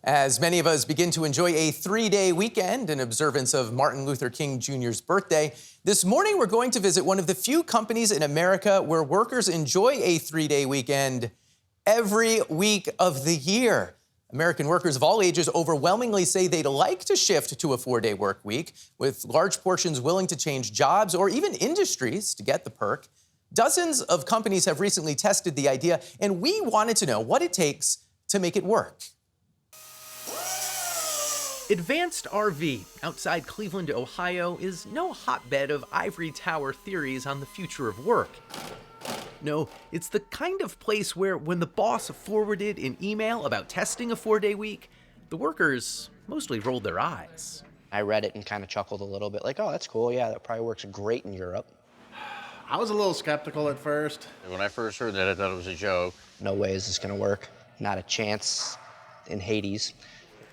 As many of us begin to enjoy a 3-day weekend in observance of Martin Luther King Jr.'s birthday, this morning we're going to visit one of the few companies in America where workers enjoy a 3-day weekend every week of the year. American workers of all ages overwhelmingly say they'd like to shift to a 4-day work week, with large portions willing to change jobs or even industries to get the perk. Dozens of companies have recently tested the idea, and we wanted to know what it takes to make it work. Advanced RV outside Cleveland, Ohio, is no hotbed of ivory tower theories on the future of work. No, it's the kind of place where when the boss forwarded an email about testing a 4-day week, the workers mostly rolled their eyes. I read it and kind of chuckled a little bit, like, oh, that's cool, yeah, that probably works great in Europe. I was a little skeptical at first. When I first heard that, I thought it was a joke. No way is this gonna work. Not a chance in Hades.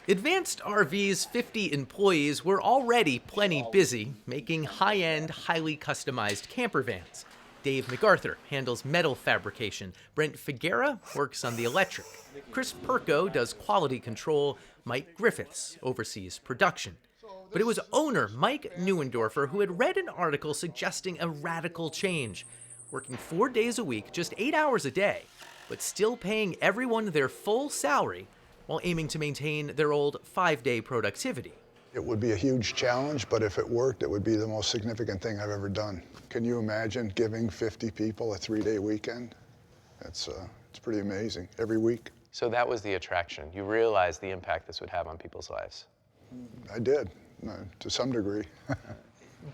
Advanced RV's 50 employees were already plenty busy making high-end, highly customized camper vans. Dave MacArthur handles metal fabrication. Brent Figuera works on the electric. Chris Perko does quality control. Mike Griffiths oversees production. But it was owner Mike Neuendorfer who had read an article suggesting a radical change, working 4 days a week, just 8 hours a day, but still paying everyone their full salary while aiming to maintain their old 5-day productivity. It would be a huge challenge, but if it worked, it would be the most significant thing I've ever done. Can you imagine giving 50 people a 3-day weekend? It's pretty amazing, every week. So that was the attraction. You realized the impact this would have on people's lives. I did, to some degree.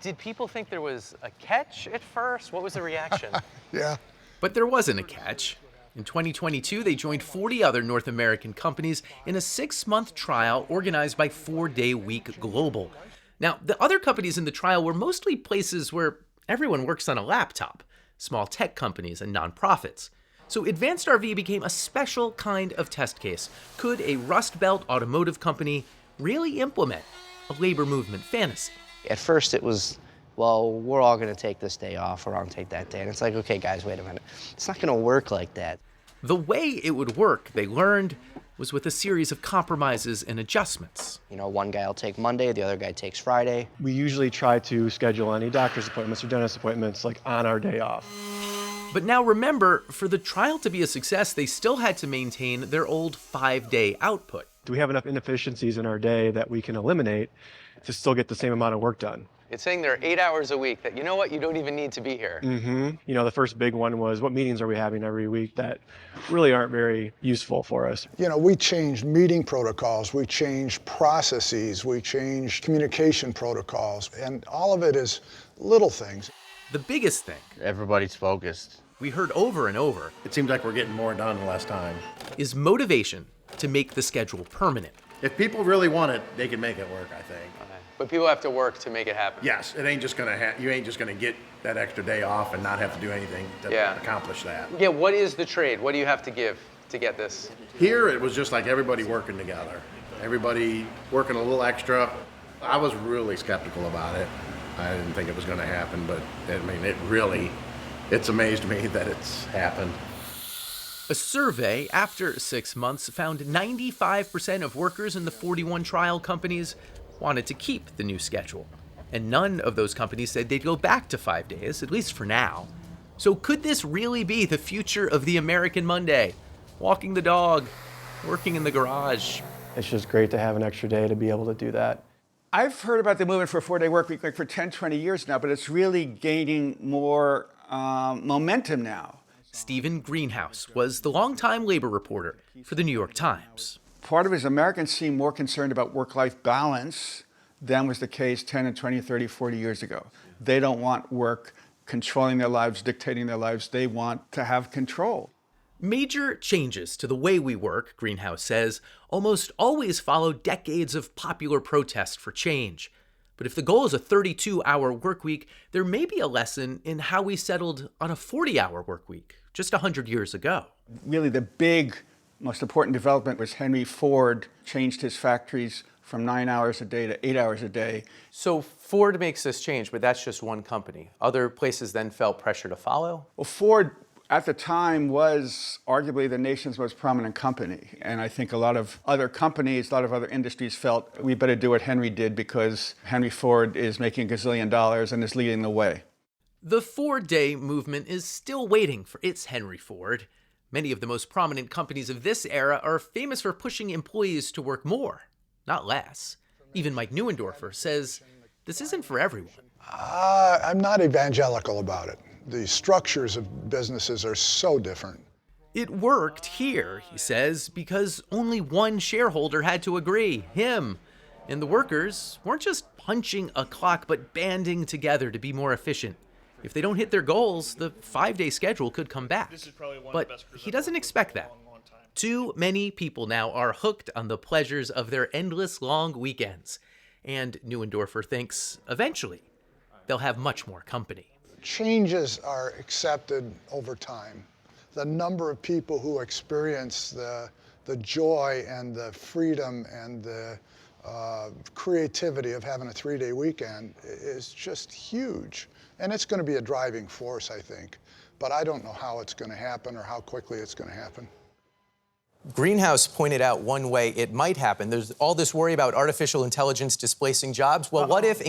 Did people think there was a catch at first? What was the reaction? Yeah. But there wasn't a catch. In 2022, they joined 40 other North American companies in a 6-month trial organized by 4-Day Week Global. Now, the other companies in the trial were mostly places where everyone works on a laptop, small tech companies and nonprofits. So Advanced RV became a special kind of test case. Could a Rust Belt automotive company really implement a labor movement fantasy? At first it was, well, we're all gonna take this day off, we're all gonna take that day. And it's like, okay, guys, wait a minute. It's not gonna work like that. The way it would work, they learned, was with a series of compromises and adjustments. You know, one guy will take Monday, the other guy takes Friday. We usually try to schedule any doctor's appointments or dentist appointments like on our day off. But now remember, for the trial to be a success, they still had to maintain their old 5-day output. Do we have enough inefficiencies in our day that we can eliminate to still get the same amount of work done? It's saying there are 8 hours a week that, you know what, you don't even need to be here. You know, the first big one was what meetings are we having every week that really aren't very useful for us. You know, we changed meeting protocols, we changed processes, we changed communication protocols, and all of it is little things. The biggest thing, Everybody's focused. we heard over and over, It seems like we're getting more done in less time. is motivation to make the schedule permanent. If people really want it, they can make it work, I think. But people have to work to make it happen. Yes, it ain't just gonna you ain't just gonna get that extra day off and not have to do anything to accomplish that. Yeah, what is the trade? What do you have to give to get this? Here, it was just like everybody working together. Everybody working a little extra. I was really skeptical about it. I didn't think it was gonna happen, but I mean, it's amazed me that it's happened. A survey after 6 months found 95% of workers in the 41 trial companies wanted to keep the new schedule. And none of those companies said they'd go back to 5 days, at least for now. So could this really be the future of the American Monday? Walking the dog, working in the garage. It's just great to have an extra day to be able to do that. I've heard about the movement for a 4-day work week like for 10, 20 years now, but it's really gaining more momentum now. Stephen Greenhouse was the longtime labor reporter for the New York Times. Part of it is Americans seem more concerned about work-life balance than was the case 10 and 20, 30, 40 years ago. They don't want work controlling their lives, dictating their lives. They want to have control. Major changes to the way we work, Greenhouse says, almost always follow decades of popular protest for change. But if the goal is a 32-hour work week, there may be a lesson in how we settled on a 40-hour work week just 100 years ago. Really, the big, most important development was Henry Ford changed his factories from 9 hours a day to 8 hours a day. So Ford makes this change, but that's just one company. Other places then felt pressure to follow? Well, Ford at the time was arguably the nation's most prominent company. And I think a lot of other companies, a lot of other industries felt we better do what Henry did because Henry Ford is making $1 gazillion and is leading the way. The 4-day movement is still waiting for its Henry Ford. Many of the most prominent companies of this era are famous for pushing employees to work more, not less. Even Mike Neuendorfer says this isn't for everyone. I'm not evangelical about it. The structures of businesses are so different. It worked here, he says, because only one shareholder had to agree, him. And the workers weren't just punching a clock, but banding together to be more efficient. If they don't hit their goals, the 5-day schedule could come back. But he doesn't expect that. Too many people now are hooked on the pleasures of their endless long weekends. And Neuendorfer thinks eventually they'll have much more company. Changes are accepted over time. The number of people who experience the joy and the freedom and the creativity of having a 3-day weekend is just huge. And it's going to be a driving force, I think. But I don't know how it's going to happen or how quickly it's going to happen. Greenhouse pointed out one way it might happen. There's all this worry about artificial intelligence displacing jobs. Well, what if,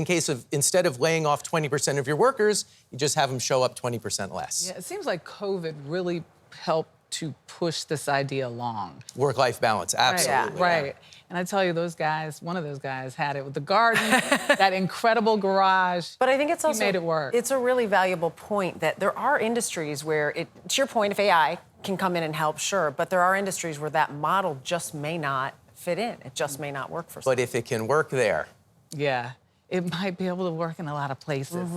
instead of laying off 20% of your workers, you just have them show up 20% less? Yeah, it seems like COVID really helped to push this idea along. Work-life balance, absolutely. Right. And I tell you, those guys, one of those guys had it with the garden, that incredible garage. But I think it's also, he made it work. It's a really valuable point that there are industries where, to your point, if AI can come in and help, sure, but there are industries where that model just may not fit in. It just may not work for some. But if it can work there. Yeah, it might be able to work in a lot of places.